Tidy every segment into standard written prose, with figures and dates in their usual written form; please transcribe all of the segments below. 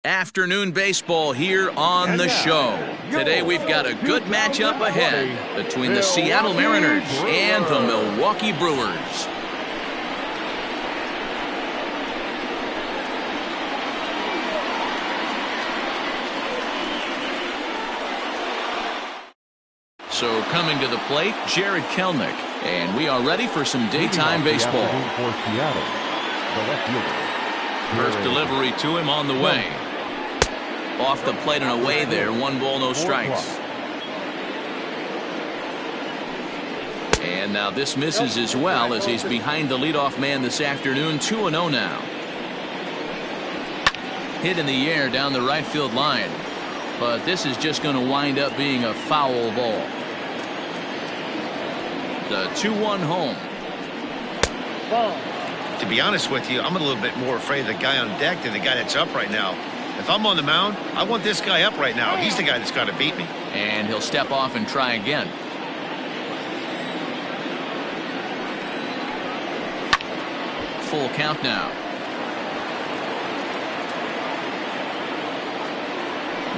Afternoon baseball here on the show. Today we've got a good matchup ahead between the Seattle Mariners and the Milwaukee Brewers. So coming to the plate, Jared Kelnick, and we are ready for some daytime baseball. First delivery to him on the way. Off the plate and away there. 1 ball, no strikes. And now this misses as well as he's behind the leadoff man this afternoon. 2-0 now. Hit in the air down the right field line. But this is just going to wind up being a foul ball. The 2-1 home. To be honest with you, I'm a little bit more afraid of the guy on deck than the guy that's up right now. If I'm on the mound, I want this guy up right now. He's the guy that's got to beat me. And he'll step off and try again. Full count now.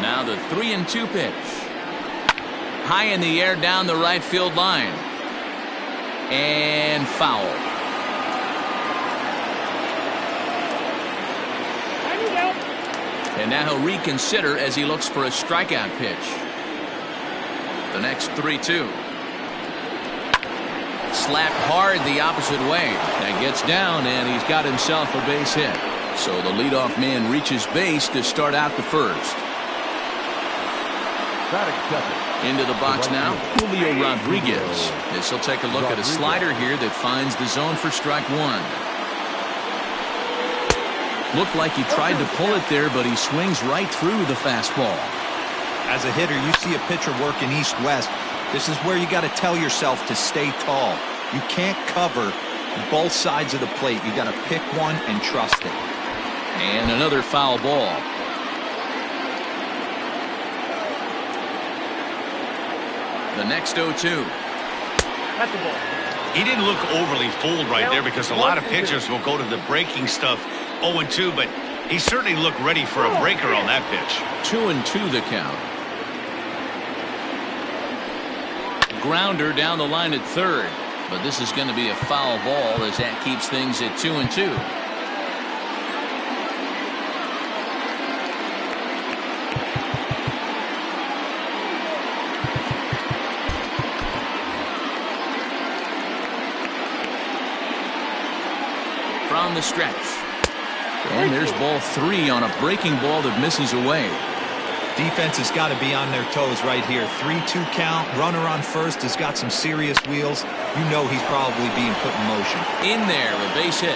Now the 3-2 pitch. High in the air down the right field line. And foul. And now he'll reconsider as he looks for a strikeout pitch. The next 3-2. Slapped hard the opposite way. That gets down, and he's got himself a base hit. So the leadoff man reaches base to start out the first. Into the box now, Julio Rodriguez. This will take a look at a slider here that finds the zone for strike one. Looked like he tried to pull it there, but he swings right through the fastball. As a hitter, you see a pitcher working east-west. This is where you got to tell yourself to stay tall. You can't cover both sides of the plate. You got to pick one and trust it. And another foul ball. The next 0-2. That's the ball. He didn't look overly fooled right there because a lot of pitchers will go to the breaking stuff 0-2, but he certainly looked ready for a breaker on that pitch. 2-2 the count. Grounder down the line at third, but this is going to be a foul ball as that keeps things at 2-2. From the stretch. And there's ball 3 on a breaking ball that misses away. Defense has got to be on their toes right here. 3-2 count. Runner on first has got some serious wheels. You know he's probably being put in motion. In there, a base hit.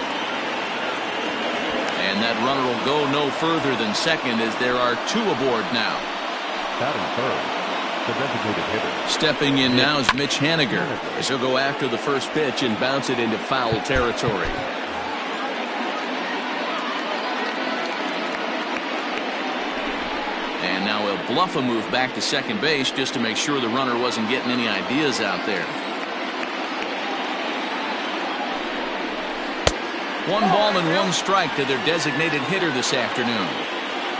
And that runner will go no further than second as there are 2 aboard now. Batting third, the designated hitter. Stepping in now is Mitch Haniger as he'll go after the first pitch and bounce it into foul territory. And now he'll bluff a move back to second base just to make sure the runner wasn't getting any ideas out there. 1 ball and 1 strike to their designated hitter this afternoon.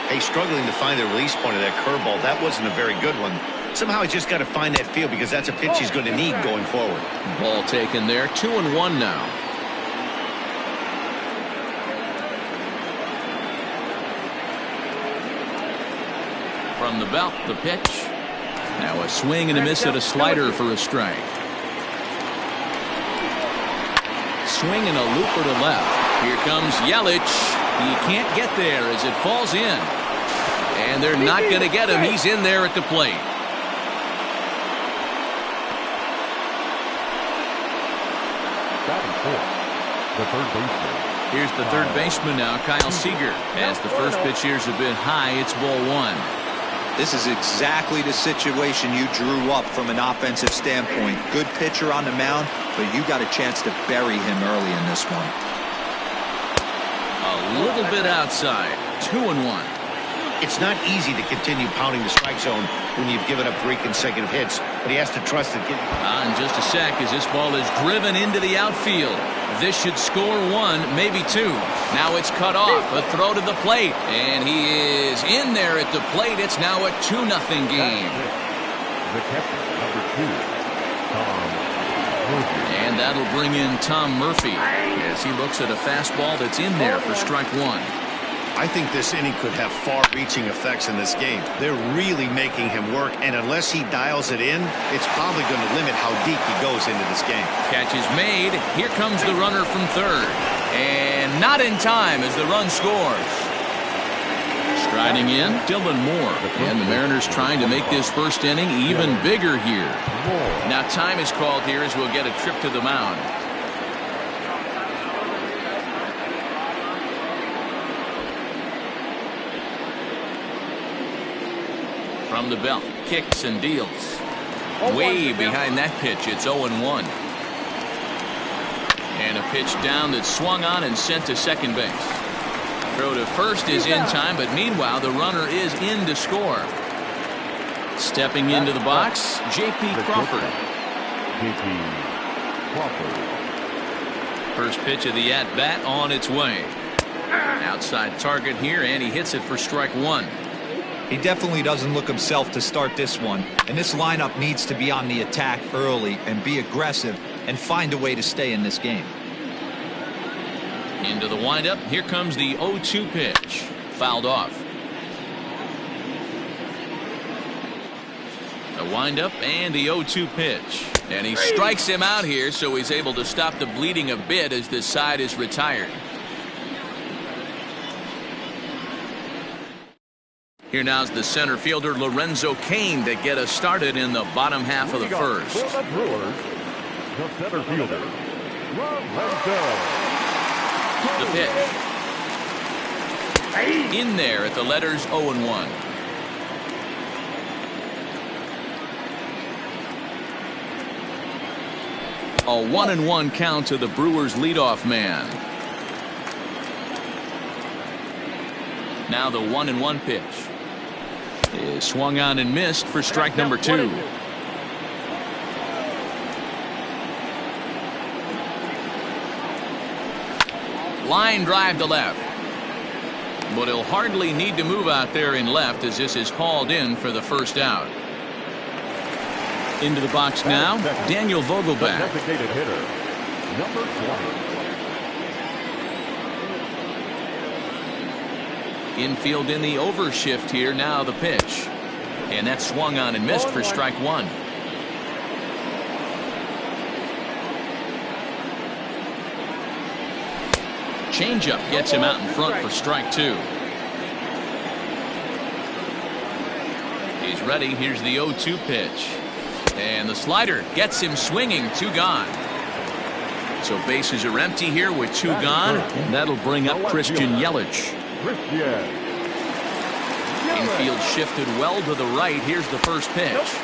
Hey, struggling to find the release point of that curveball. That wasn't a very good one. Somehow he's just got to find that feel because that's a pitch he's going to need going forward. Ball taken there. 2-1 now. From the belt, the pitch. Now a swing and a miss at a slider for a strike. Swing and a looper to left. Here comes Yelich. He can't get there as it falls in. And they're not going to get him. He's in there at the plate. Batting fourth, the third baseman. Here's the third baseman now, Kyle Seager. As the first pitch here is a bit high, it's ball 1. This is exactly the situation you drew up from an offensive standpoint. Good pitcher on the mound, but you got a chance to bury him early in this one. A little bit outside. 2-1. It's not easy to continue pounding the strike zone when you've given up 3 consecutive hits, but he has to trust it. In just a sec as this ball is driven into the outfield. This should score 1, maybe 2. Now it's cut off. A throw to the plate. And he is in there at the plate. It's now a 2-0 game. The catcher, number 2, Tom Murphy. And that'll bring in Tom Murphy as he looks at a fastball that's in there for strike 1. I think this inning could have far-reaching effects in this game. They're really making him work, and unless he dials it in, it's probably going to limit how deep he goes into this game. Catch is made. Here comes the runner from third. And not in time as the run scores. Striding in, Dylan Moore. And the Mariners trying to make this first inning even bigger here. Now time is called here as we'll get a trip to the mound. From the belt, kicks and deals. Way behind that pitch, it's 0-1. And a pitch down that's swung on and sent to second base. Throw to first is in time, but meanwhile the runner is in to score. Stepping into the box, J.P. Crawford. J.P. Crawford. First pitch of the at-bat on its way. Outside target here, and he hits it for strike 1. He definitely doesn't look himself to start this one, and this lineup needs to be on the attack early and be aggressive and find a way to stay in this game. Into the windup. Here comes the 0-2 pitch. Fouled off. The windup and the 0-2 pitch. And he strikes him out here, so he's able to stop the bleeding a bit as this side is retired. Here now's the center fielder Lorenzo Cain to get us started in the bottom half of the first. For the Brewers, the center fielder, Lorenzo. The pitch. In there at the letters 0-1. A 1-1 count to the Brewers leadoff man. Now the 1-1 pitch is swung on and missed for strike number 2. Line drive to left. But he'll hardly need to move out there in left as this is hauled in for the first out. Into the box now, Daniel Vogelbach. The designated hitter, number 20. Infield in the overshift here. Now the pitch. And that swung on and missed for strike 1. Changeup gets him out in front for strike 2. He's ready. Here's the 0-2 pitch. And the slider gets him swinging. 2 gone. So bases are empty here with 2 gone. And that'll bring up Christian Yelich. Infield shifted well to the right. Here's the first pitch.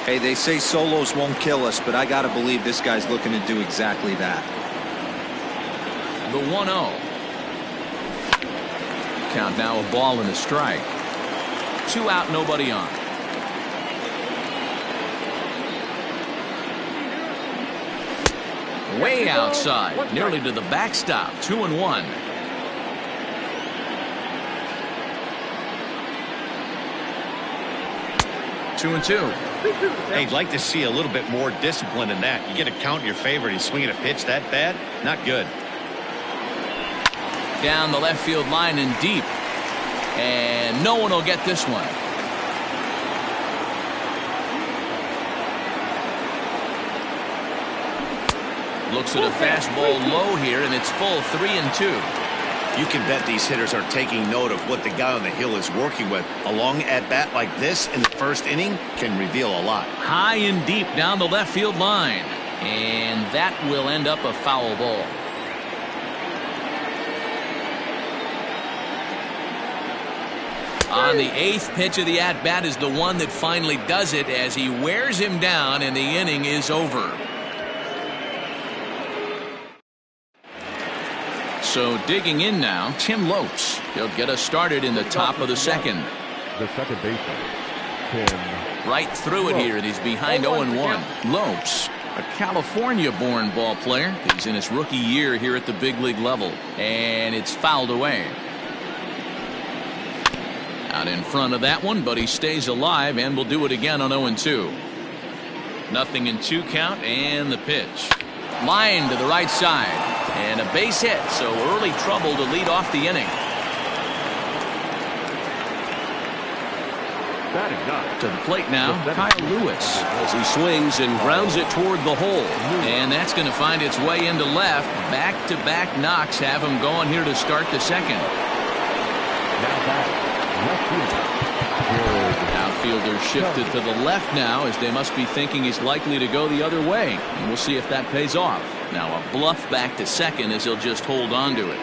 Hey, they say solos won't kill us, but I got to believe this guy's looking to do exactly that. The 1-0. Count now, a ball and a strike. 2 out, nobody on. Way outside, nearly to the backstop. 2-1. Two and two. Hey, I'd like to see a little bit more discipline in that. You get a count in your favor and he's swinging a pitch that bad? Not good. Down the left field line and deep. And no one will get this one. Looks at a fastball low here, and it's full. 3-2. You can bet these hitters are taking note of what the guy on the hill is working with. A long at-bat like this in the first inning can reveal a lot. High and deep down the left field line. And that will end up a foul ball. On the 8th pitch of the at-bat is the one that finally does it as he wears him down, and the inning is over. So digging in now, Tim Lopes. He'll get us started in the top of the second. The second baseman, Tim. Right through it here, and he's behind 0-1. Lopes A California-born ball player. He's in his rookie year here at the big league level. And it's fouled away. Out in front of that one, but he stays alive and will do it again on 0-2. 0-2 count, and the pitch. Line to the right side. And a base hit, so early trouble to lead off the inning. To the plate now, Kyle Lewis, as he swings and grounds it toward the hole. And that's going to find its way into left. Back-to-back knocks have him going here to start the second. Outfielder shifted to the left now, as they must be thinking he's likely to go the other way. And we'll see if that pays off. Now a bluff back to second, as he'll just hold on to it.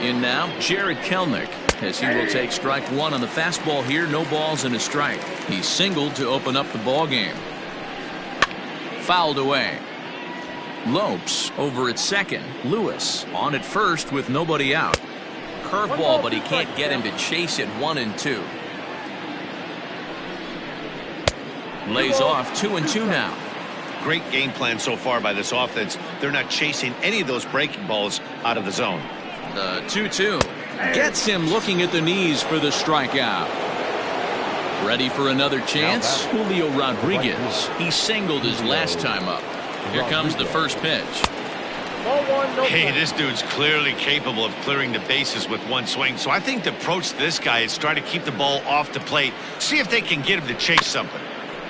In now, Jared Kelenic, as he will take strike one on the fastball here. No balls and a strike. He singled to open up the ball game. Fouled away. Lopes over at second. Lewis on at first with nobody out. Curveball, but he can't get him to chase it. 1-2. Lays off 2-2 now. Great game plan so far by this offense. They're not chasing any of those breaking balls out of the zone. The 2-2 gets him looking at the knees for the strikeout. Ready for another chance? Julio Rodriguez. He singled his last time up. Here comes the first pitch. Hey, this dude's clearly capable of clearing the bases with one swing. So I think the approach to this guy is try to keep the ball off the plate. See if they can get him to chase something.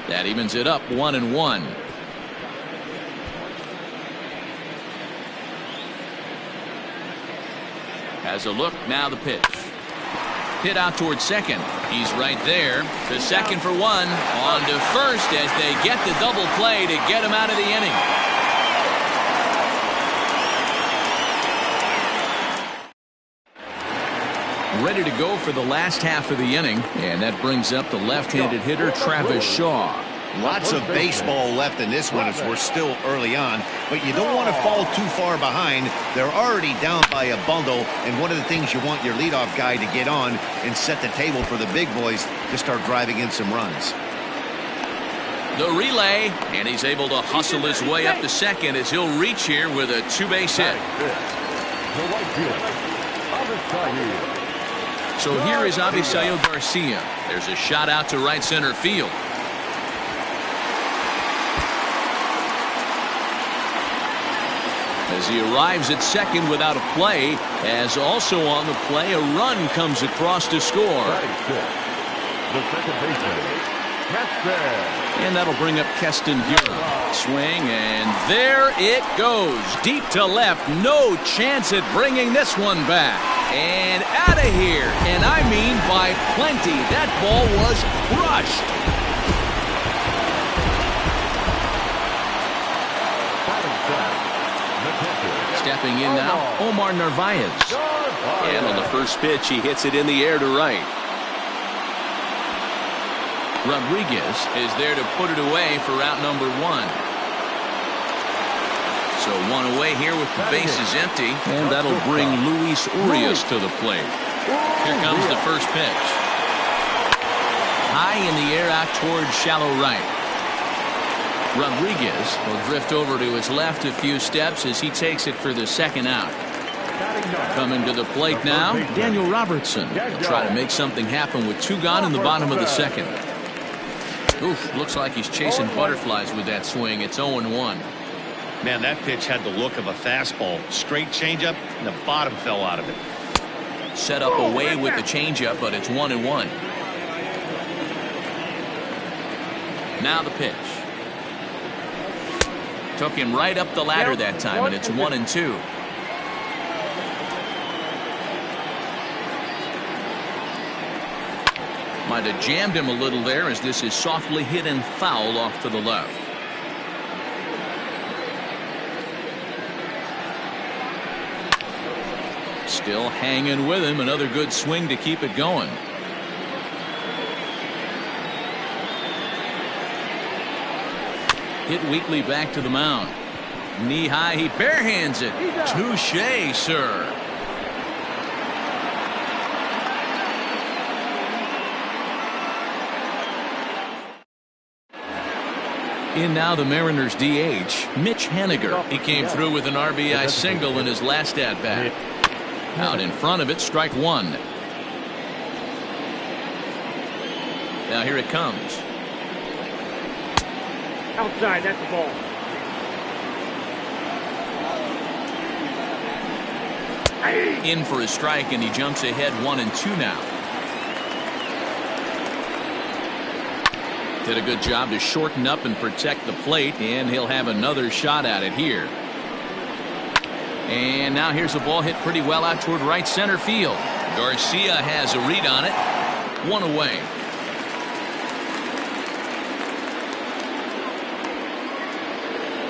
That evens it up 1-1. Has a look, now the pitch. Hit out towards second. He's right there. To second for one. On to first as they get the double play to get him out of the inning. Ready to go for the last half of the inning. And that brings up the left-handed hitter Travis Shaw. Lots of baseball left in this one as we're still early on, but you don't want to fall too far behind. They're already down by a bundle, and one of the things you want your leadoff guy to get on and set the table for the big boys to start driving in some runs. The relay, and he's able to hustle his way up to second as he'll reach here with a two-base hit. So here is Avisail Garcia. There's a shot out to right center field. As he arrives at second without a play, as also on the play, a run comes across to score. The second baseman, Keston. And that'll bring up Keston Hiura. Swing, and there it goes. Deep to left. No chance at bringing this one back. And out of here. And I mean by plenty. That ball was crushed. Stepping in now, Omar Narvaez. And on the first pitch, he hits it in the air to right. Rodriguez is there to put it away for out number one. So one away here with the bases empty. And that'll bring Luis Urias to the plate. Here comes the first pitch. High in the air out towards shallow right. Rodriguez will drift over to his left a few steps as he takes it for the second out. Coming to the plate now, Daniel Robertson. He'll try to make something happen with two gone in the bottom of the second. Oof, looks like he's chasing butterflies with that swing. It's 0-1. Man, that pitch had the look of a fastball. Straight changeup, and the bottom fell out of it. Set up away with the changeup, but it's 1-1. Now the pitch. Took him right up the ladder that time, and it's 1-2. Might have jammed him a little there as this is softly hit and foul off to the left. Still hanging with him. Another good swing to keep it going. Hit weakly back to the mound. Knee high, he barehands it. Touché, sir. In now the Mariners DH, Mitch Haniger. He came through with an RBI single in his last at-bat. Out in front of it, strike one. Now here it comes. Outside, that's the ball. In for a strike, and he jumps ahead 1-2 now. Did a good job to shorten up and protect the plate, and he'll have another shot at it here. And now here's a ball hit pretty well out toward right center field. Garcia has a read on it. One away.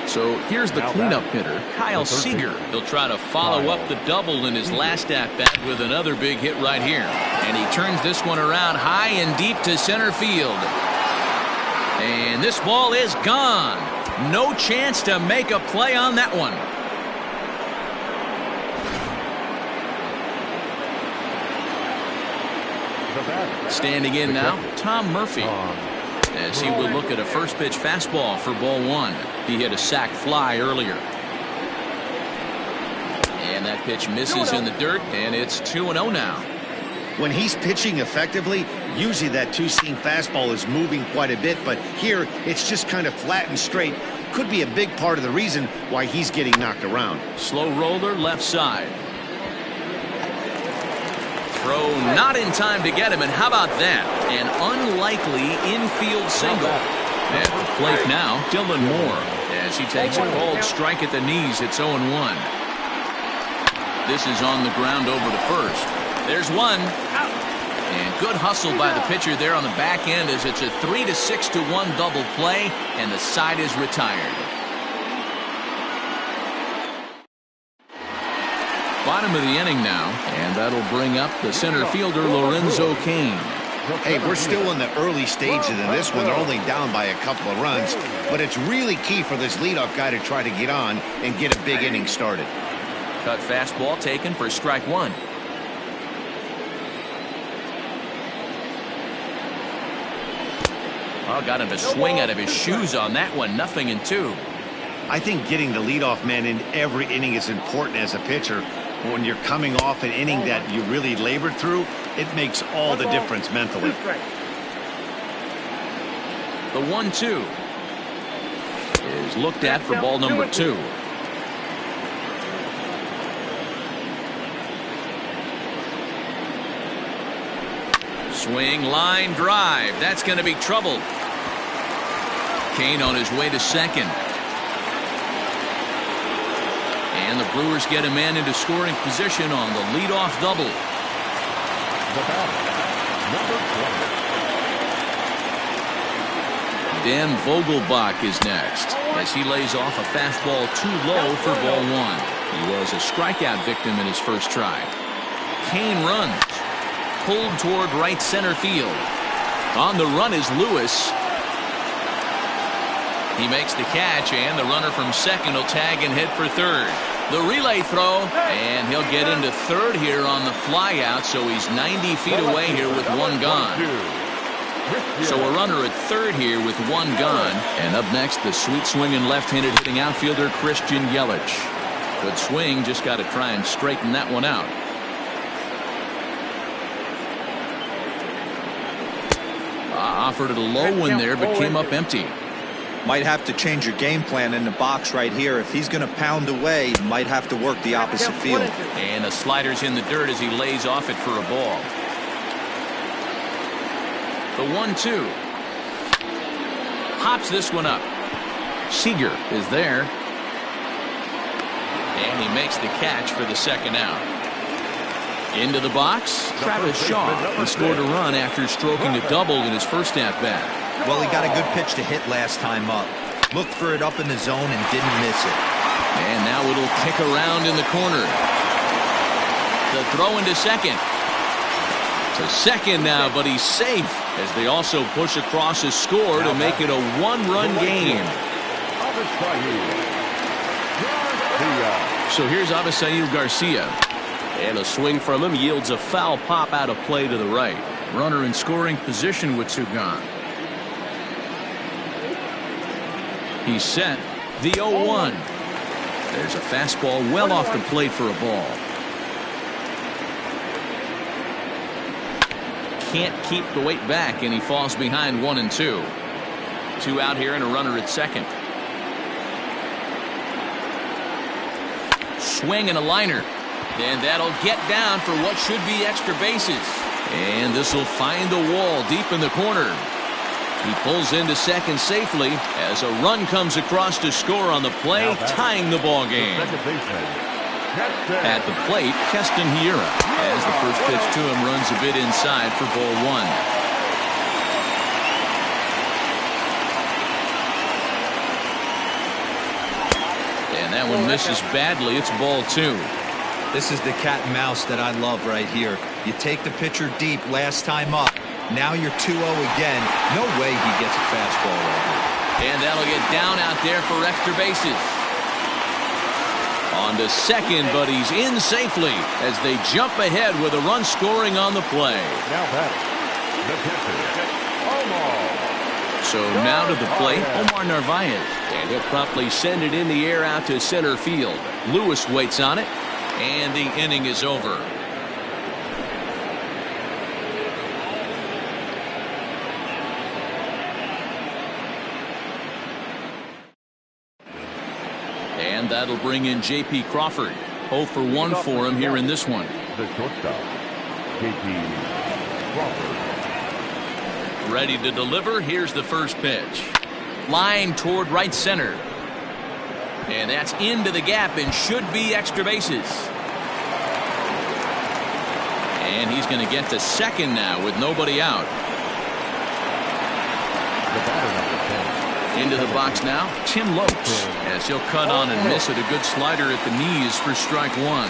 So here's the cleanup hitter, Kyle Seager. He'll try to follow up the double in his last at-bat with another big hit right here. And he turns this one around high and deep to center field. And this ball is gone. No chance to make a play on that one. Standing in now, Tom Murphy, as he will look at a first pitch fastball for ball one. He hit a sac fly earlier. And that pitch misses in the dirt, and it's 2-0 now. When he's pitching effectively, usually that two-seam fastball is moving quite a bit, but here it's just kind of flat and straight. Could be a big part of the reason why he's getting knocked around. Slow roller left side. Throw not in time to get him, and how about that? An unlikely infield single. At the plate now, Dylan Moore, as he takes a cold strike at the knees. It's 0-1. This is on the ground over to first. There's one. And good hustle by the pitcher there on the back end, as it's a 3-6-1 double play, and the side is retired. Bottom of the inning now, and that'll bring up the center fielder Lorenzo Cain. Hey, we're still in the early stages of this one. They're only down by a couple of runs, but it's really key for this leadoff guy to try to get on and get a big inning started. Cut fastball taken for strike one. Oh, got him to swing out of his shoes on that one. 0-2. I think getting the leadoff man in every inning is important as a pitcher. When you're coming off an inning that you really labored through, it makes all the difference mentally. The 1-2 is looked at for ball number 2. Swing, line drive. That's going to be trouble. Cain on his way to second. And the Brewers get a man into scoring position on the leadoff double. The batter, number 20. Dan Vogelbach is next, as he lays off a fastball too low for ball one. He was a strikeout victim in his first try. Cain runs. Pulled toward right center field. On the run is Lewis. He makes the catch, and the runner from second will tag and head for third. The relay throw, and he'll get into third here on the flyout, so he's 90 feet away here with one gone. So a runner at third here with one gone. And up next, the sweet swinging left-handed hitting outfielder Christian Yelich. Good swing, just got to try and straighten that one out. Offered it a low one there, but came up empty. Might have to change your game plan in the box right here. If he's going to pound away, might have to work the opposite field. And the slider's in the dirt as he lays off it for a ball. The 1-2. Hops this one up. Seager is there. And he makes the catch for the second out. Into the box, Travis Shaw. He scored a run after stroking a double in his first at-bat. Well, he got a good pitch to hit last time up. Looked for it up in the zone and didn't miss it. And now it'll kick around in the corner. The throw into second. To second now, but he's safe as they also push across his score to make it a one-run game. So here's Avisail Garcia. And a swing from him yields a foul pop out of play to the right. Runner in scoring position with two gone. He's set. The 0-1. There's a fastball well off the plate for a ball. Can't keep the weight back, and he falls behind 1-2. 2 out here and a runner at second. Swing and a liner. And that'll get down for what should be extra bases. And this will find the wall deep in the corner. He pulls into second safely as a run comes across to score on the play, tying the ball game. At the plate, Keston Hiura, as the first pitch to him runs a bit inside for ball 1. And that one misses badly. It's ball 2. This is the cat and mouse that I love right here. You take the pitcher deep last time up. Now you're 2-0 again. No way he gets a fastball right here. And that'll get down out there for extra bases. On to second, but he's in safely as they jump ahead with a run scoring on the play. Now batting, the catcher, Omar. So now to the plate, Omar Narvaez. And he'll promptly send it in the air out to center field. Lewis waits on it, and the inning is over. And that'll bring in J.P. Crawford. 0 for 1 for him here in this one. The shortstop, J.P. Crawford. Ready to deliver. Here's the first pitch. Line toward right center. And that's into the gap and should be extra bases. And he's going to get to second now with nobody out. The batter number 10. Into the box now, Tim Lopes, as he'll cut on and miss it. A good slider at the knees for strike 1.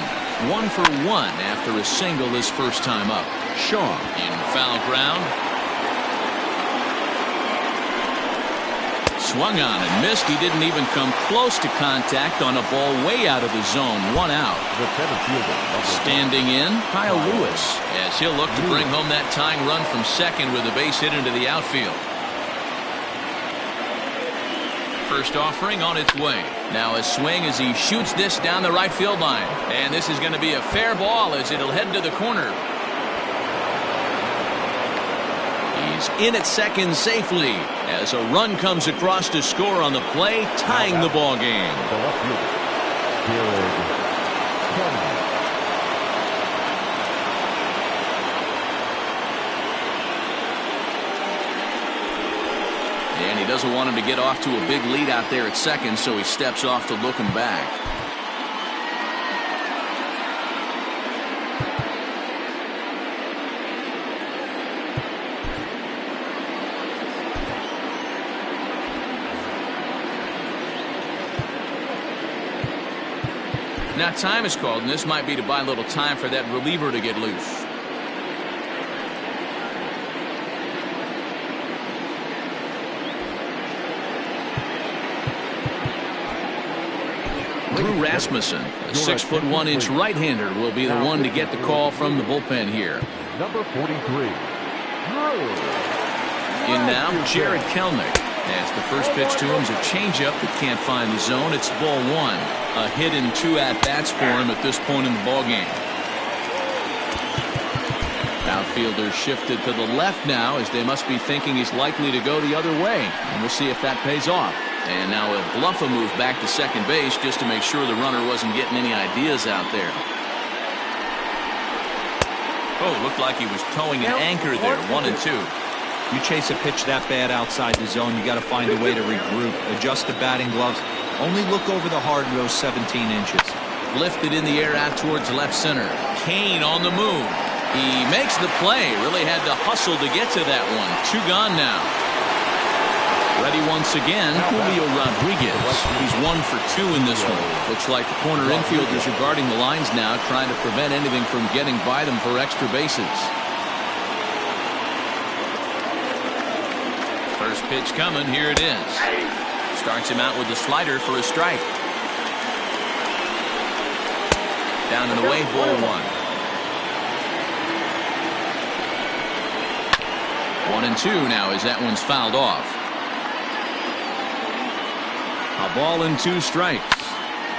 1 for 1 after a single his first time up. Shaw in foul ground. Swung on and missed. He didn't even come close to contact on a ball way out of the zone. 1 out. The center fielder. Standing in, Kyle Lewis, as he'll look to bring home that tying run from second with a base hit into the outfield. First offering on its way. Now a swing as he shoots this down the right field line. And this is going to be a fair ball as it'll head to the corner. He's in at second safely as a run comes across to score on the play, tying the ball game. The left fielder, Jared Kelly. And he doesn't want him to get off to a big lead out there at second, so he steps off to look him back. Now time is called, and this might be to buy a little time for that reliever to get loose. Drew Rasmussen, a 6'1" right-hander, will be the one to get the call from the bullpen here. Number 43. In now, Jared Kelnick. As the first pitch to him is a changeup that can't find the zone. It's ball 1. A hit and 2 at-bats for him at this point in the ballgame. Outfielders shifted to the left now as they must be thinking he's likely to go the other way. And we'll see if that pays off. And now he'll bluff a move back to second base just to make sure the runner wasn't getting any ideas out there. Oh, looked like he was towing an anchor there. 1-2. You chase a pitch that bad outside the zone, you got to find a way to regroup, adjust the batting gloves. Only look over the hard row 17 inches. Lifted in the air out towards left center. Kane on the move. He makes the play. Really had to hustle to get to that one. 2 gone now. Ready once again, Julio Rodriguez. He's 1 for 2 in this one. Looks like the corner infielders are guarding the lines now, trying to prevent anything from getting by them for extra bases. First pitch coming. Here it is. Starts him out with the slider for a strike. Down and away, ball 1. 1-2 now as that one's fouled off. A ball and 2 strikes.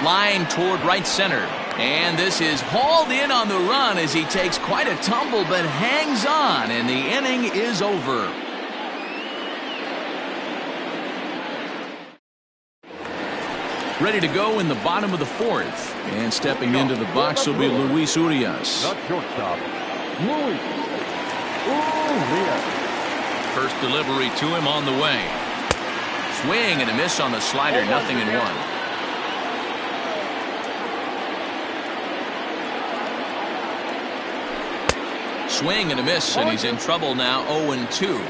Line toward right center. And this is hauled in on the run as he takes quite a tumble but hangs on, and the inning is over. Ready to go in the bottom of the 4th. And stepping into the box will be Luis Urias. Not shortstop, Luis Urias. First delivery to him on the way. Swing and a miss on the slider, 0-1. Swing and a miss, and he's in trouble now, 0-2.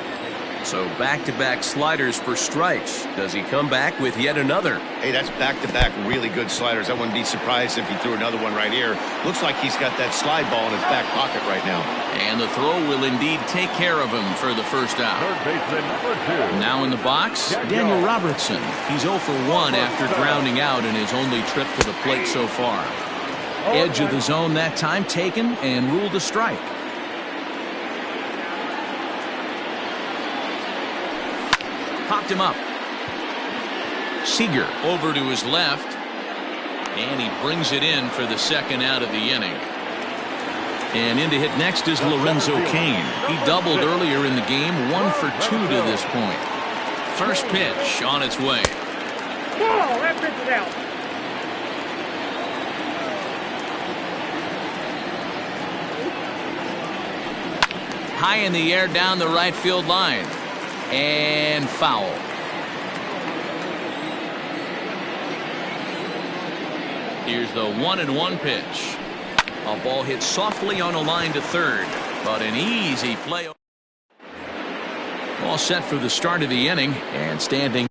So back-to-back sliders for strikes. Does he come back with yet another? Hey, that's back-to-back really good sliders. I wouldn't be surprised if he threw another one right here. Looks like he's got that slide ball in his back pocket right now. And the throw will indeed take care of him for the first out. Third baseman number 2. Now in the box, Daniel Robertson. He's 0 for 1 after grounding out in his only trip to the plate so far. Edge of the zone that time taken and ruled a strike. Popped him up. Seager over to his left. And he brings it in for the second out of the inning. And in to hit next is Lorenzo Cain. He doubled earlier in the game, 1 for 2 to this point. First pitch on its way. Whoa, that pitch is out. High in the air down the right field line. And foul. Here's the 1-1 pitch. A ball hit softly on a line to third, but an easy play. All set for the start of the inning, and standing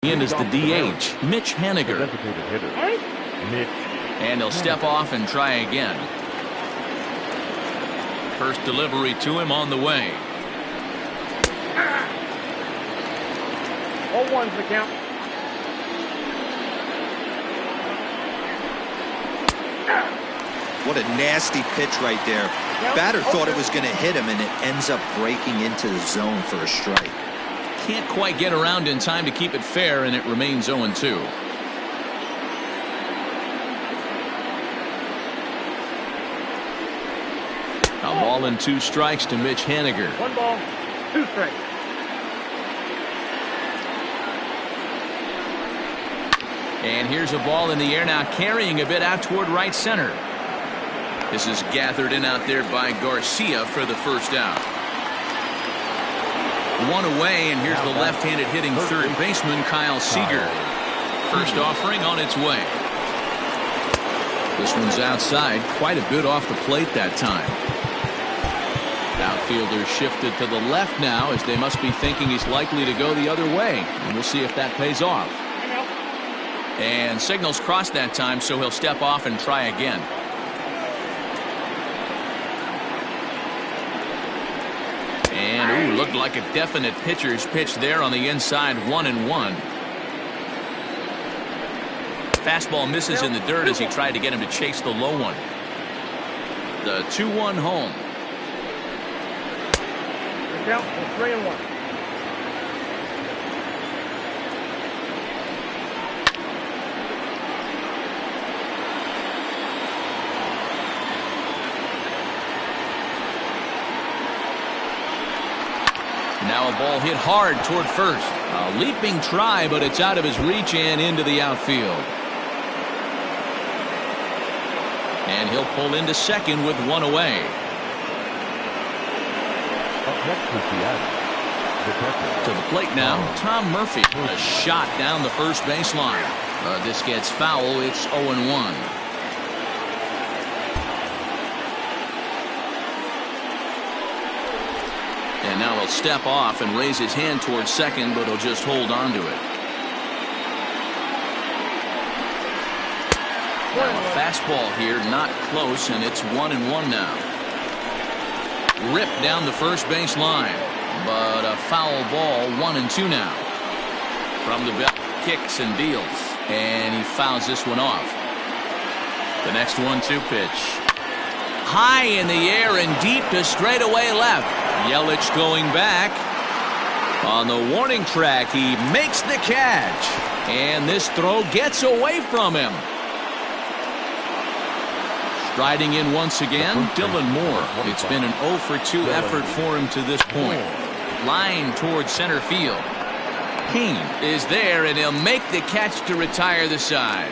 in is the DH, Mitch Haniger. Designated hitter, Mitch. And he'll step off and try again. First delivery to him on the way. 0-1's the count. What a nasty pitch right there. Batter thought it was going to hit him, and it ends up breaking into the zone for a strike. Can't quite get around in time to keep it fair, and it remains 0-2. A ball and 2 strikes to Mitch Haniger. 1 ball, 2 strikes. And here's a ball in the air now, carrying a bit out toward right center. This is gathered in out there by Garcia for the first out. 1 away, and here's the left-handed hitting third baseman Kyle Seager. First offering on its way. This one's outside, quite a bit off the plate that time. Outfielder shifted to the left now, as they must be thinking he's likely to go the other way, and we'll see if that pays off. And signals crossed that time, so he'll step off and try again. And, ooh, looked like a definite pitcher's pitch there on the inside, 1-1. Fastball misses in the dirt as he tried to get him to chase the low one. The 2-1 home. Count 3-1. Now a ball hit hard toward first. A leaping try, but it's out of his reach and into the outfield. And he'll pull into second with one away. Up next is the Detective. To the plate now, Tom Murphy. A shot down the first baseline. This gets foul. It's 0-1. And now he'll step off and raise his hand towards second, but he'll just hold on to it. Now a fastball here, not close, and it's 1-1 now. Ripped down the first base line, but a foul ball, 1-2 now. From the belt, kicks and deals, and he fouls this one off. The next 1-2 pitch. High in the air and deep to straightaway left. Yelich going back. On the warning track, he makes the catch. And this throw gets away from him. Striding in once again, Dylan Moore. It's been an 0-for-2 effort for him to this point. Line towards center field. Kane is there, and he'll make the catch to retire the side.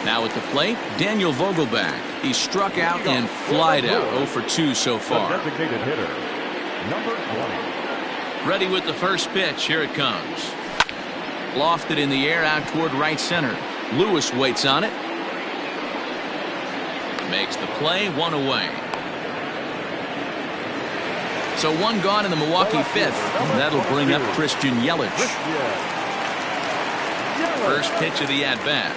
Now at the plate, Daniel Vogelbach. He struck out and flied out. 0-for-2 so far. The designated hitter, number 20. Ready with the first pitch. Here it comes. Lofted in the air out toward right center. Lewis waits on it. Makes the play, one away. So one gone in the Milwaukee fifth. That'll bring up Christian Yelich. First pitch of the at-bat.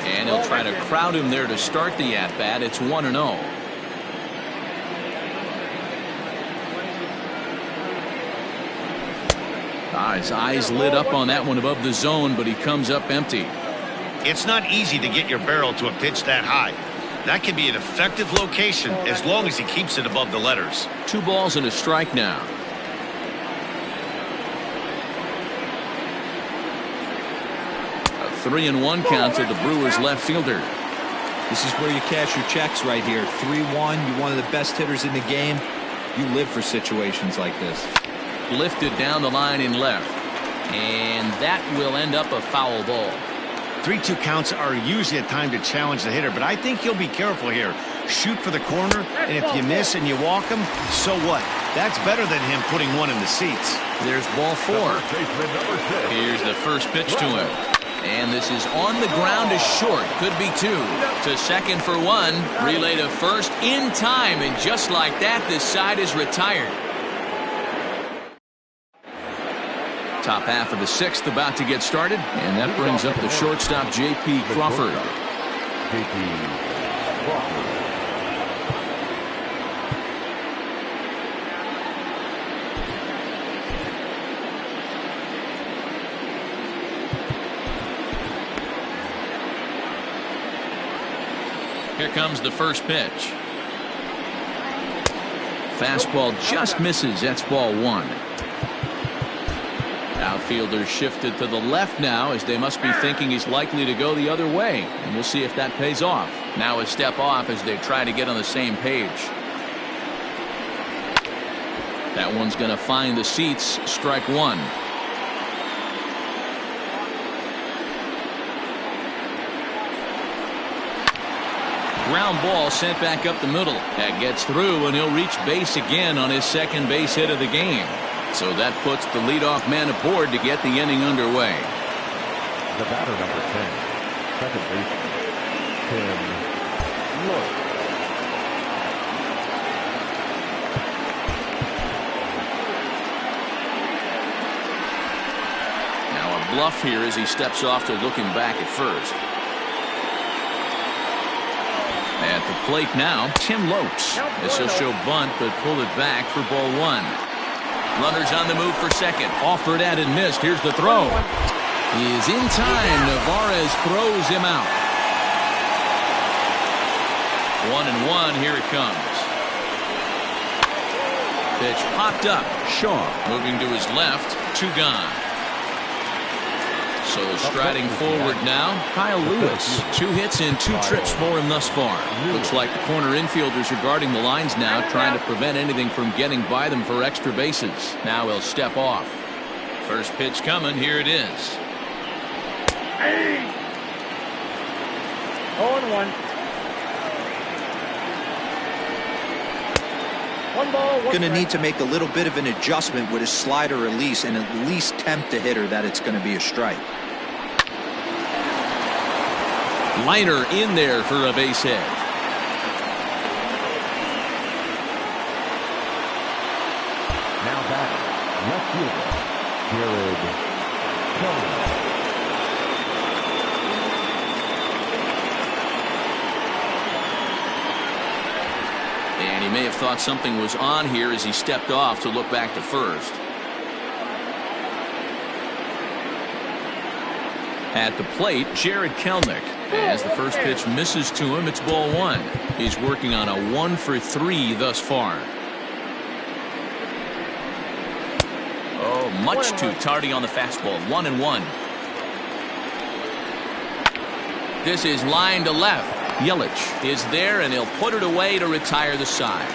And he'll try to crowd him there to start the at-bat. It's 1-0. His eyes lit up on that one above the zone, but he comes up empty. It's not easy to get your barrel to a pitch that high. That can be an effective location as long as he keeps it above the letters. 2 balls and a strike now. A 3-1 count to the Brewers left fielder. This is where you cash your checks right here. 3-1. You're one of the best hitters in the game. You live for situations like this. Lifted down the line in left. And that will end up a foul ball. 3-2 counts are usually a time to challenge the hitter, but I think you'll be careful here. Shoot for the corner, and if you miss and you walk him, so what? That's better than him putting one in the seats. There's ball 4. Here's the first pitch to him. And this is on the ground to short. Could be 2. To second for 1. Relay to first in time, and just like that, this side is retired. Top half of the 6th about to get started, and that brings up the shortstop J.P. Crawford. J.P. Crawford. Here comes the first pitch. Fastball just misses. That's ball 1. Outfielders shifted to the left now, as they must be thinking he's likely to go the other way. And we'll see if that pays off. Now a step off as they try to get on the same page. That one's going to find the seats. Strike 1. Ground ball sent back up the middle. That gets through, and he'll reach base again on his second base hit of the game. So that puts the leadoff man aboard to get the inning underway. The batter, number 10, second baseman, Tim Lloyd. Now a bluff here as he steps off to looking back at first. At the plate now, Tim Lopes. This will show bunt, but pull it back for ball 1. Runners on the move for second. Offered at and missed. Here's the throw. He is in time. Navarez throws him out. 1-1. Here it comes. Pitch popped up. Shaw moving to his left. 2 gone. So striding forward now, Kyle Lewis. 2 hits and 2 trips for him thus far. Looks like the corner infielders are guarding the lines now, trying to prevent anything from getting by them for extra bases. Now he'll step off. First pitch coming. Here it is. 0-1. 1 ball, 1 Going to strike. need to make a little bit of an adjustment with his slider release and at least tempt the hitter that it's going to be a strike. Liner in there for a base hit. Now batting, left fielder, Jared Kelly. And he may have thought something was on here as he stepped off to look back to first. At the plate, Jared Kelnick. As the first pitch misses to him, it's ball 1. He's working on a 1 for 3 thus far. Oh, much too tardy on the fastball. 1-1. This is line to left. Yelich is there, and he'll put it away to retire the side.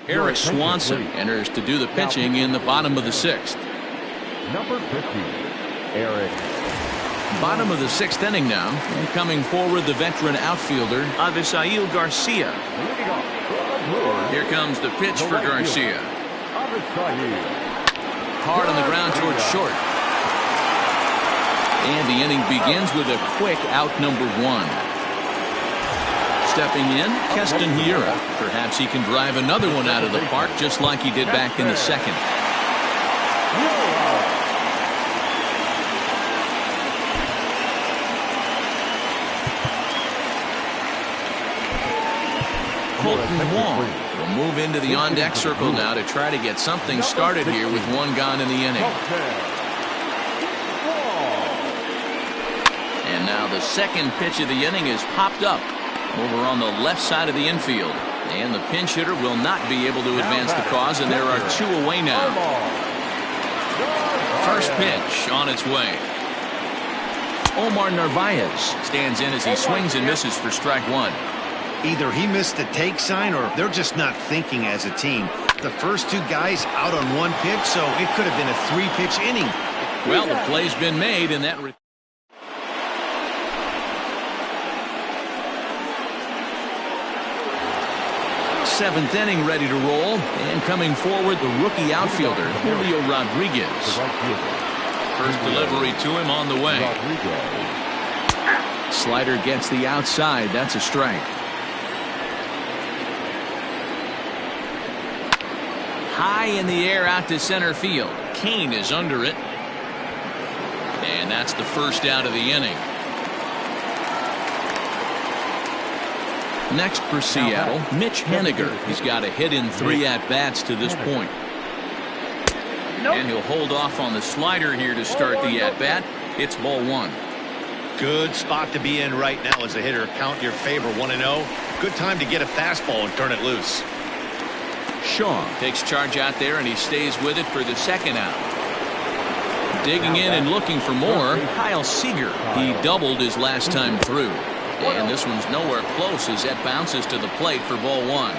Eric Swanson enters to do the pitching in the bottom of the 6th. Number 50, Eric. Bottom of the 6th inning now, and coming forward the veteran outfielder Avisail Garcia. Leading off for the Brewers, Here comes the pitch for Garcia. Avisail. Hard on the ground towards short. And the inning begins with a quick out number 1. Stepping in, Keston Hiura. Perhaps he can drive another one out of the park just like he did back in the 2nd. Colton Wong will move into the on-deck circle now to try to get something started here with 1 gone in the inning. And now the second pitch of the inning is popped up over on the left side of the infield. And the pinch hitter will not be able to advance the cause, and there are 2 away now. First pitch on its way. Omar Narvaez stands in as he swings and misses for strike 1. Either he missed the take sign or they're just not thinking as a team. The first 2 guys out on 1 pitch, so it could have been a 3-pitch inning. Well, the play's been made, and that 7th inning ready to roll, and coming forward the rookie outfielder Julio Rodriguez. First delivery to him on the way. Slider gets the outside. That's a strike. High in the air out to center field. Kane is under it. And that's the first out of the inning. Next for Seattle, Mitch Haniger. He's got a hit in 3 at-bats to this point. And he'll hold off on the slider here to start the at-bat. It's ball 1. Good spot to be in right now as a hitter. Count your favor 1-0. Good time to get a fastball and turn it loose. Shaw takes charge out there, and he stays with it for the 2nd out. Digging in and looking for more, Kyle Seager. He doubled his last time through. And this one's nowhere close as that bounces to the plate for ball 1.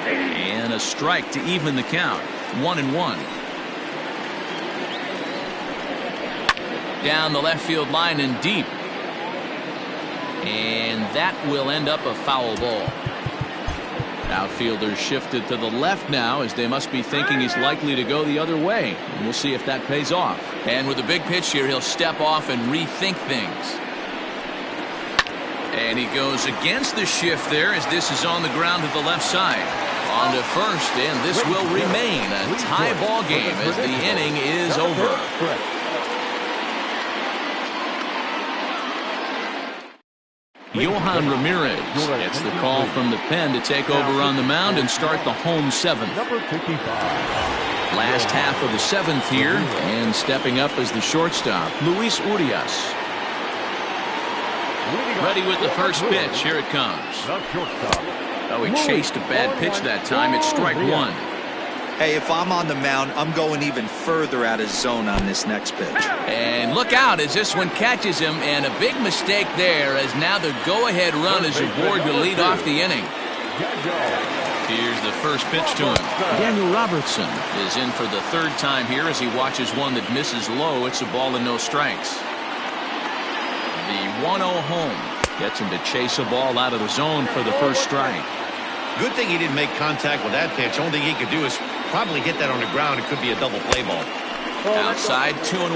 And a strike to even the count. 1-1. Down the left field line and deep. And that will end up a foul ball. Outfielders shifted to the left now as they must be thinking he's likely to go the other way. And we'll see if that pays off. And with a big pitch here, he'll step off and rethink things. And he goes against the shift there as this is on the ground to the left side. On to first, and this will remain a tie ball game as the inning is over. Yohan Ramirez gets the call from the pen to take over on the mound and start the home 7th. Last half of the 7th here, and stepping up as the shortstop, Luis Urias. Ready with the first pitch. Here it comes. The shortstop, Oh, he chased a bad pitch that time. It's strike one. Hey, if I'm on the mound, I'm going even further out of zone on this next pitch. And look out as this one catches him, and a big mistake there as now the go-ahead run is aboard to lead off the inning. Here's the first pitch to him. Daniel Robertson is in for the third time here as he watches one that misses low. It's a ball and no strikes. The 1-0 home gets him to chase a ball out of the zone for the first strike. Good thing he didn't make contact with that pitch. Only thing he could do is probably hit that on the ground. It could be a double play ball. Outside 2-1.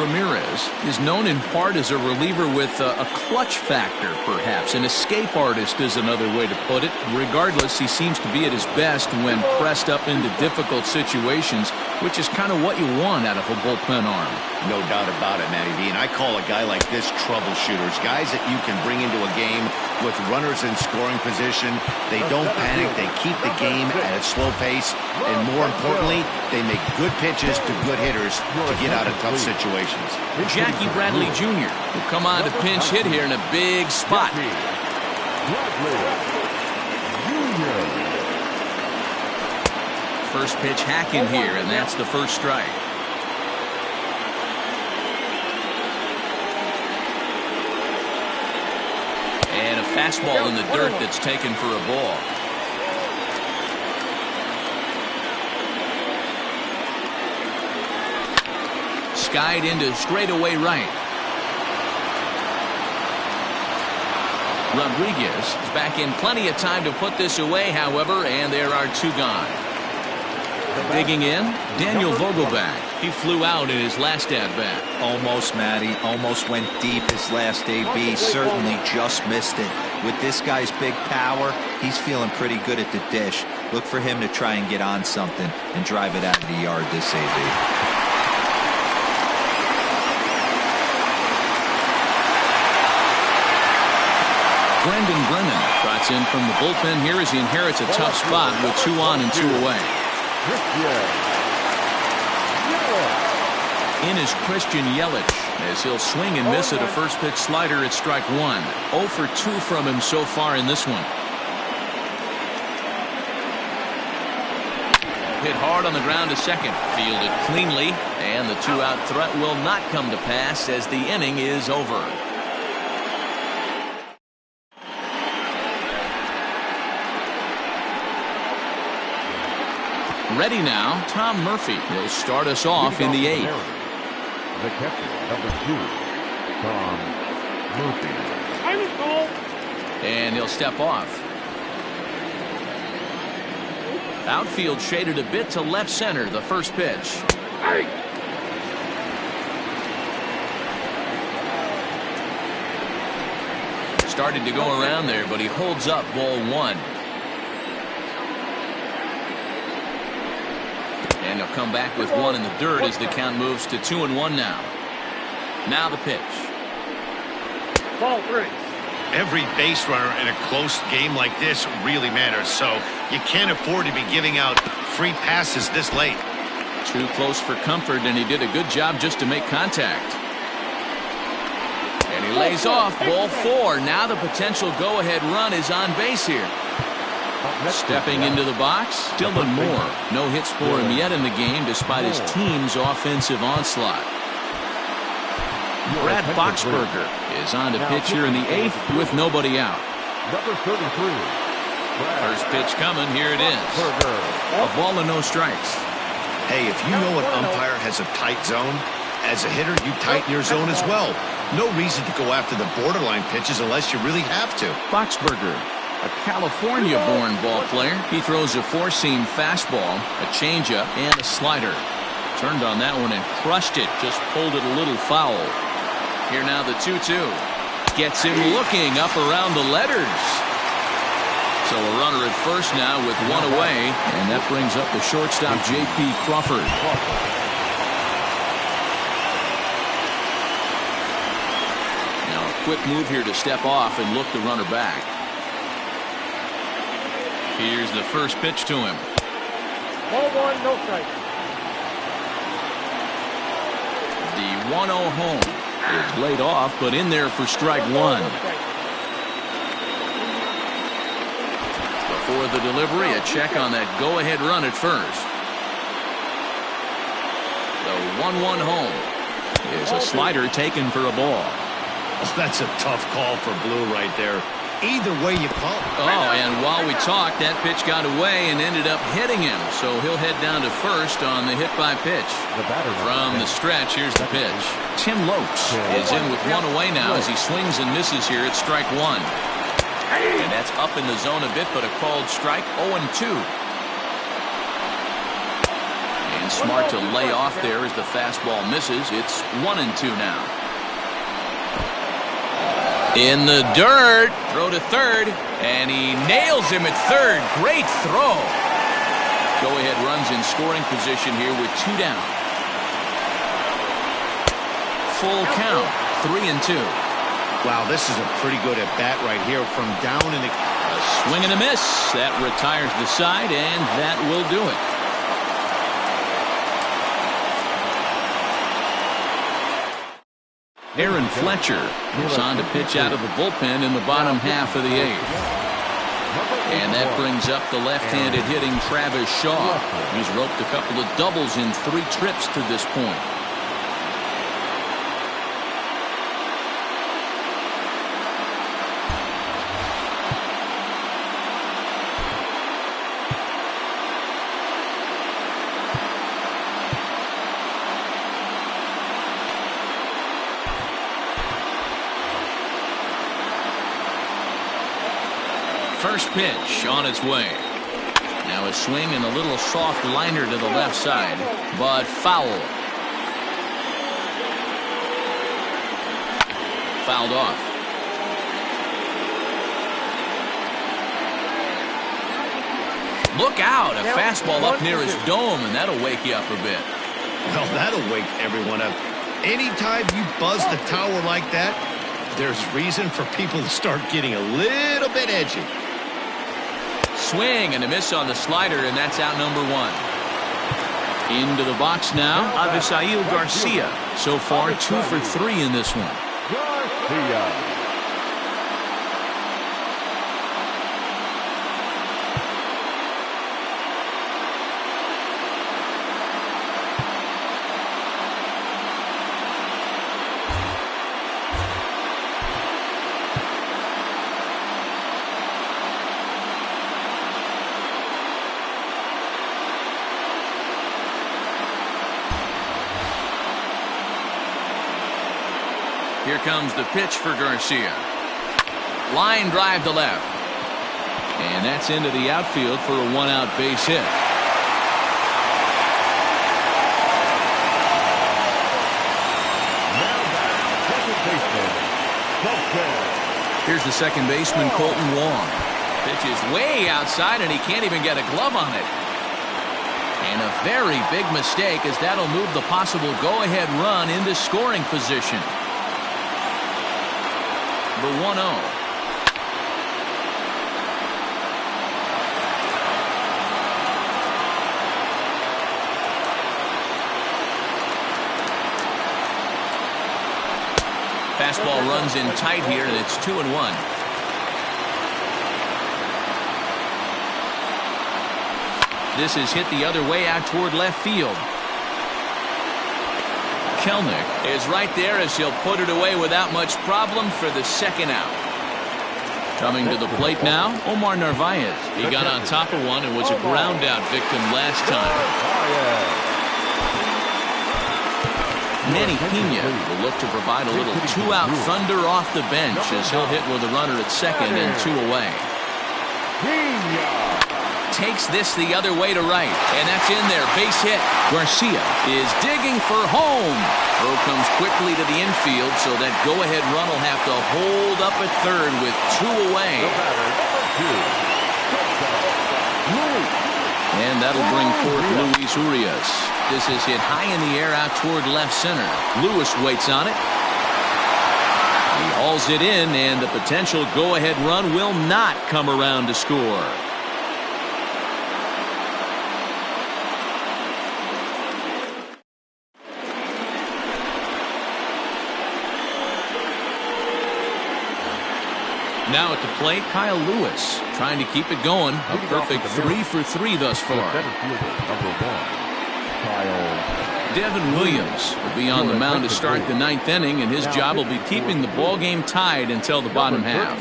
Ramirez is known in part as a reliever with a clutch factor, perhaps. An escape artist is another way to put it. Regardless, he seems to be at his best when pressed up into difficult situations, which is kind of what you want out of a bullpen arm. No doubt about it, Matty V. And I call a guy like this troubleshooters. Guys that you can bring into a game with runners in scoring position. They don't panic. They keep the game at a slow pace. And more importantly, they make good pitches to good hitters to get out of tough situations. Jackie Bradley Jr. will come on to pinch hit here in a big spot. First pitch hacking here, and that's the first strike. And a fastball in the dirt that's taken for a ball. Skied into straightaway right. Rodriguez is back in plenty of time to put this away, however, and there are two gone. Digging in, Daniel Vogelback. He flew out in his last at-bat. Almost, Matty. Almost went deep his last AB. Certainly just missed it. With this guy's big power, he's feeling pretty good at the dish. Look for him to try and get on something and drive it out of the yard this AB. Brendan Brennan trots in from the bullpen here as he inherits a tough spot with 2 on and 2 away. In is Christian Yelich as he'll swing and miss at a first pitch slider at strike 1. 0 for 2 from him so far in this one. Hit hard on the ground to second. Fielded cleanly, and the 2-out threat will not come to pass as the inning is over. Ready now, Tom Murphy will start us off in the 8th. The catcher, number 2, Tom Murphy. And he'll step off. Outfield shaded a bit to left center, the first pitch. Started to go around there, but he holds up ball 1. And he'll come back with 1 in the dirt as the count moves to 2-1 now. Now the pitch. Ball 3. Every base runner in a close game like this really matters, so you can't afford to be giving out free passes this late. Too close for comfort, and he did a good job just to make contact. And he lays off ball 4. Now the potential go-ahead run is on base here. Stepping into the box, Dylan Moore. No hits for him yet in the game despite his team's offensive onslaught. Brad Boxberger is on to pitch here in the 8th with nobody out. Number 33. First pitch coming. Here it is. A ball and no strikes. Hey, if you know an umpire has a tight zone, as a hitter, you tighten your zone as well. No reason to go after the borderline pitches unless you really have to. Boxberger, a California-born ball player. He throws a 4-seam fastball, a changeup, and a slider. Turned on that one and crushed it. Just pulled it a little foul. Here now the 2-2. Gets him looking up around the letters. So a runner at first now with 1 away. And that brings up the shortstop, J.P. Crawford. Now a quick move here to step off and look the runner back. Here's the first pitch to him. Ball 1, no strike. The 1-0 home is laid off, but in there for strike 1. for the delivery. A check on that go-ahead run at first. The 1-1 home is a slider taken for a ball. Oh, that's a tough call for Blue right there. Either way you call it. Oh, and while we talked, that pitch got away and ended up hitting him. So he'll head down to first on the hit by pitch. From the stretch, here's the pitch. Tim Lopes is in with one away now as he swings and misses here at strike one. And that's up in the zone a bit, but a called strike. 0-2. And smart to lay off there as the fastball misses. It's 1-2 now. In the dirt, throw to third, and he nails him at third. Great throw. Go-ahead runs in scoring position here with 2 down. Full count, 3-2. Wow, this is a pretty good at bat right here from down in the... A swing and a miss. That retires the side, and that will do it. Aaron Fletcher is on to pitch out of the bullpen in the bottom half of the 8th. And that brings up the left-handed hitting Travis Shaw. He's roped a couple of doubles in 3 trips to this point. First pitch on its way. Now a swing and a little soft liner to the left side, but foul. Fouled off. Look out, a fastball up near his dome, and that'll wake you up a bit. Well, that'll wake everyone up. Anytime you buzz the tower like that, there's reason for people to start getting a little bit edgy. Swing and a miss on the slider, and that's out number 1. Into the box now, Avisail Garcia. So far, 2 for 3 in this one. Garcia. Here comes the pitch for Garcia. Line drive to left. And that's into the outfield for a 1-out base hit. Here's the second baseman, Colton Wong. Pitch is way outside, and he can't even get a glove on it. And a very big mistake, as that'll move the possible go-ahead run into scoring position. The 1-0. Fastball runs in tight here, and it's 2-1. This is hit the other way out toward left field. Kelnick is right there as he'll put it away without much problem for the second out. Coming to the plate now, Omar Narvaez. He got on top of one and was a ground out victim last time. Manny Pena will look to provide a little 2-out thunder off the bench as he'll hit with a runner at second and 2 away. Takes this the other way to right, and that's in there. Base hit. Garcia is digging for home. Throw comes quickly to the infield, so that go-ahead run will have to hold up at third with 2 away. And that'll bring forth Luis Urias. This is hit high in the air out toward left center. Lewis waits on it. He hauls it in, and the potential go-ahead run will not come around to score. Now at the plate, Kyle Lewis. trying to keep it going. A perfect 3 for 3 thus far. Center fielder, number 1, Kyle. Devin Williams will be on the mound to start the 9th inning, and his job will be keeping the ball game tied until the bottom half.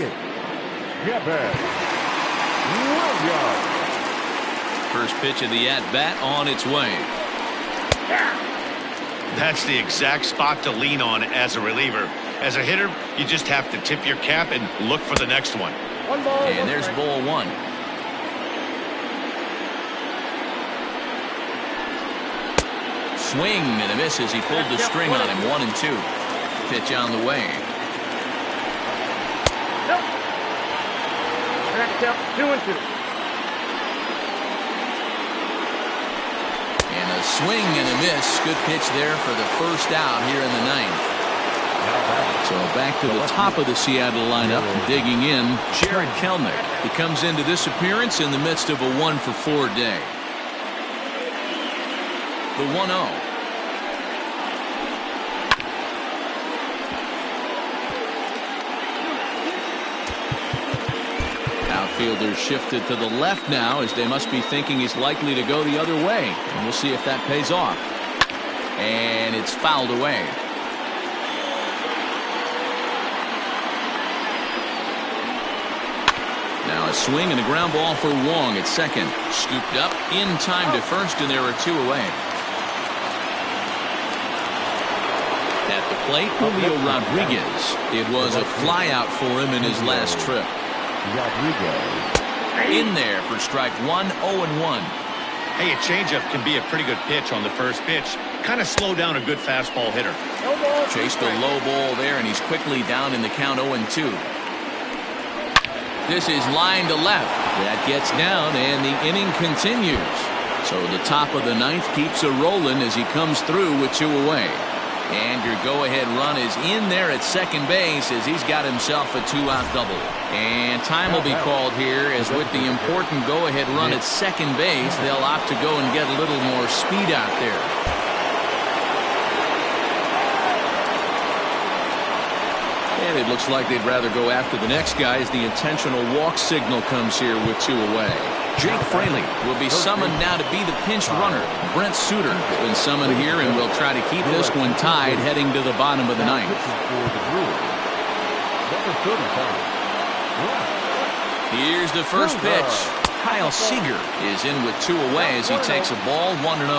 First pitch of the at-bat on its way. That's the exact spot to lean on as a reliever. As a hitter, you just have to tip your cap and look for the next one. One ball. And there's ball 1. Swing and a miss as he pulled the string on him. 1 and 2. Pitch on the way. Next up, 2 and 2. And a swing and a miss. Good pitch there for the first out here in the 9th. So back to the top of the Seattle lineup, digging in, Jared Kelnick. He comes into this appearance in the midst of a 1 for 4 day. The 1-0. Outfielders shifted to the left now, as they must be thinking he's likely to go the other way. And we'll see if that pays off. And it's fouled away. Now a swing and a ground ball for Wong at second. Scooped up in time to first, and there are 2 away. At the plate, Julio Rodriguez. It was a flyout for him in his last trip. In there for strike 1, 0-1. Hey, a changeup can be a pretty good pitch on the first pitch. Kind of slow down a good fastball hitter. Chased a low ball there, and he's quickly down in the count 0-2. This is line to left. That gets down, and the inning continues. So the top of the 9th keeps a rolling as he comes through with 2 away. And your go-ahead run is in there at second base as he's got himself a 2-out double. And time will be called here, as with the important go-ahead run at second base, they'll opt to go and get a little more speed out there. And it looks like they'd rather go after the next guy as the intentional walk signal comes here with 2 away. Jake Fraley will be summoned now to be the pinch runner. Brent Suter has been summoned here and will try to keep this one tied heading to the bottom of the 9th. Here's the first pitch. Kyle Seager is in with 2 away as he takes a ball 1-0.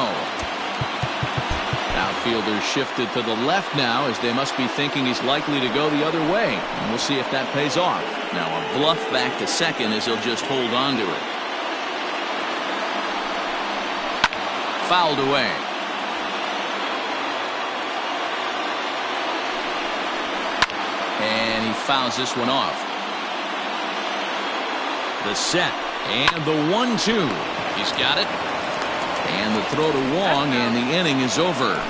Outfielders shifted to the left now, as they must be thinking he's likely to go the other way. And we'll see if that pays off. Now a bluff back to second as he'll just hold on to it. Fouled away. And he fouls this one off. The set and the 1-2. He's got it. And the throw to Wong, and the inning is over.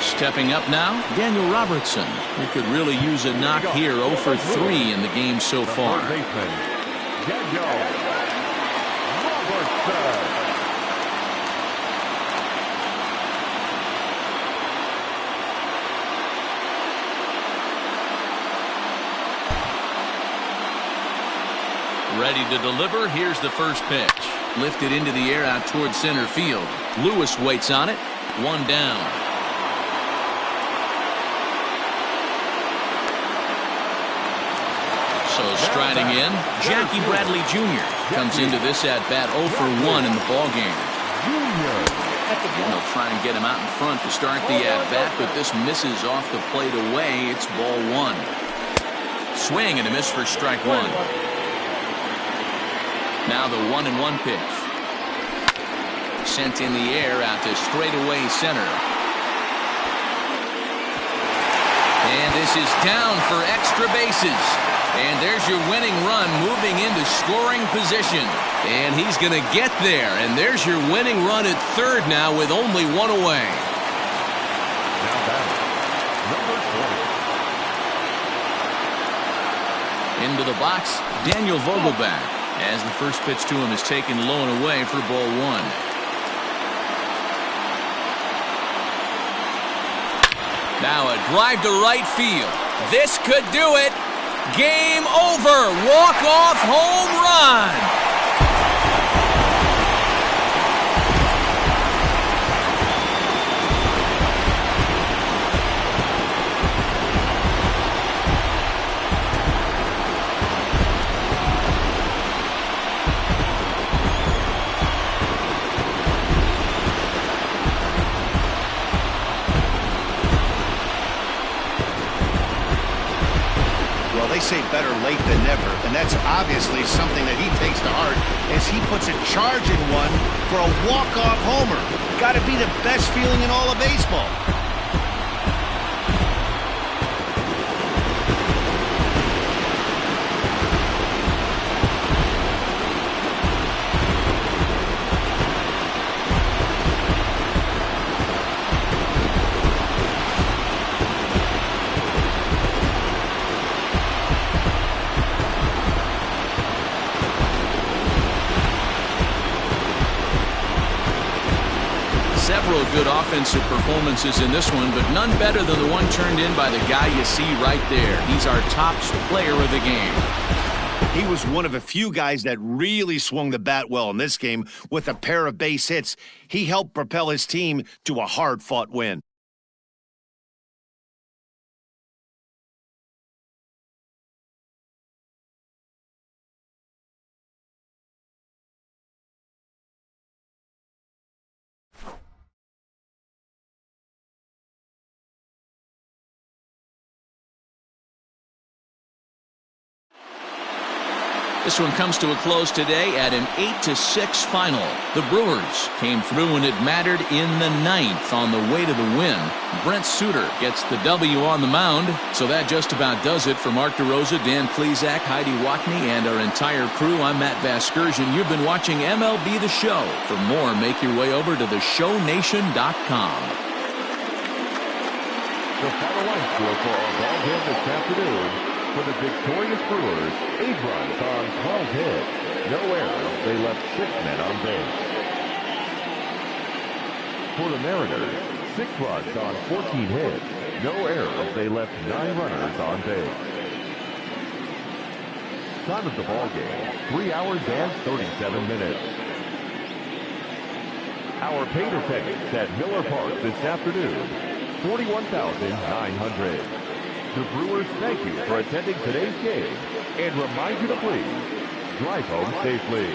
Stepping up now, Daniel Robertson. He could really use a knock here. 0 for 3 in the game so far. Ready to deliver. Here's the first pitch. Lifted into the air out towards center field. Lewis waits on it. 1 down. So striding in, Jackie Bradley Jr. comes into this at-bat 0 for 1 in the ballgame. Again, they'll try and get him out in front to start the at-bat, but this misses off the plate away. It's ball 1. Swing and a miss for strike 1. Now the 1-1 pitch. Sent in the air out to straightaway center. And this is down for extra bases. And there's your winning run moving into scoring position. And he's going to get there. And there's your winning run at third now with only 1 away. Now batting, number 20. Into the box, Daniel Vogelback. As the first pitch to him is taken low and away for ball one. Now a drive to right field. This could do it. Game over. Walk-off home run. They say better late than never, and that's obviously something that he takes to heart as he puts a charge in one for a walk-off homer. Got to be the best feeling in all of baseball. Several good offensive performances in this one, but none better than the one turned in by the guy you see right there. He's our top player of the game. He was one of a few guys that really swung the bat well in this game with a pair of base hits. He helped propel his team to a hard-fought win. This one comes to a close today at an 8-6 final. The Brewers came through when it mattered in the ninth on the way to the win. Brent Suter gets the W on the mound. So that just about does it for Mark DeRosa, Dan Plesac, Heidi Watney, and our entire crew. I'm Matt Vasgersian. You've been watching MLB The Show. For more, make your way over to theshownation.com. The final line score for our ball game this afternoon. For the victorious Brewers, 8 runs on 12 hits. No errors. They left 6 men on base. For the Mariners, 6 runs on 14 hits. No errors. They left 9 runners on base. Time of the ball game, 3 hours and 37 minutes. Our paid attendance at Miller Park this afternoon, 41,900. The Brewers thank you for attending today's game and remind you to please drive home safely.